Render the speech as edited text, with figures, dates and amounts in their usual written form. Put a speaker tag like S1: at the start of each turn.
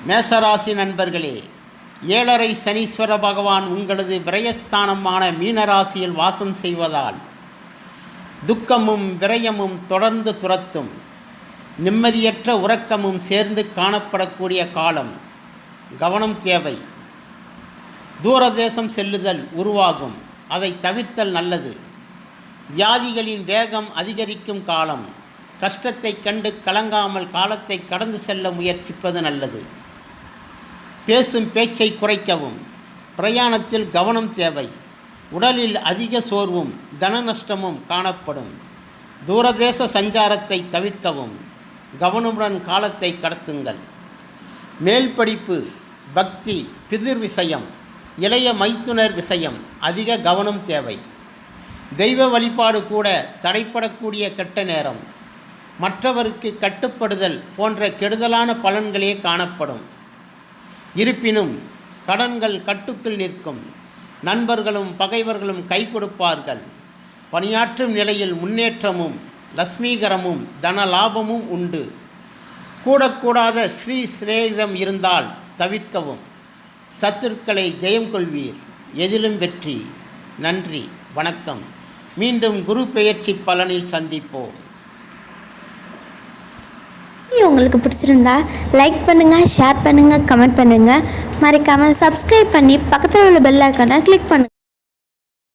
S1: மேசராசி நண்பர்களே, 7.5 சனீஸ்வர பகவான் உங்களது விரயஸ்தானமான மீனராசியில் வாசம் செய்வதால் துக்கமும் விரயமும் தொடர்ந்து துரத்தும். நிம்மதியற்ற உறக்கமும் சேர்ந்து காணப்படக்கூடிய காலம். கவனம் தேவை. தூரதேசம் செல்லுதல் உருவாகும், அதை தவிர்த்தல் நல்லது. வியாதிகளின் வேகம் அதிகரிக்கும் காலம். கஷ்டத்தை கண்டு கலங்காமல் காலத்தை கடந்து செல்ல முயற்சிப்பது நல்லது. பேசும் பேச்சை குறைக்கவும். பிரயாணத்தில் கவனம் தேவை. உடலில் அதிக சோர்வும் தன நஷ்டமும் காணப்படும். தூரதேச சஞ்சாரத்தை தவிர்க்கவும். கவனமுடன் காலத்தை கடத்துங்கள். மேல் படிப்பு, பக்தி, பிதிர் விஷயம், இளைய மைத்துனர் விஷயம் அதிக கவனம் தேவை. தெய்வ வழிபாடு கூட தடைப்படக்கூடிய கெட்ட நேரம். மற்றவருக்கு கட்டுப்படுதல் போன்ற கெடுதலான பலன்களே காணப்படும். இருப்பினும் கடன்கள் கட்டுக்குள் நிற்கும். நண்பர்களும் பகைவர்களும் கை கொடுப்பார்கள். பணியாற்றும் நிலையில் முன்னேற்றமும் லட்சுமிகரமும் தன லாபமும் உண்டு. கூடக்கூடாத ஸ்ரீ சிநேகிதம் இருந்தால் தவிர்க்கவும். சத்துருக்களை ஜெயம் கொள்வீர். எதிலும் வெற்றி. நன்றி, வணக்கம். மீண்டும் குரு பெயர்ச்சி பலனில் சந்திப்போம்.
S2: உங்களுக்கு பிடிச்சிருந்தா லைக் பண்ணுங்கள், ஷேர் பண்ணுங்கள், கமெண்ட் பண்ணுங்கள். மறக்காமல் சப்ஸ்கிரைப் பண்ணி பக்கத்தில் உள்ள பெல் ஐக்கானை கிளிக் பண்ணுங்கள்.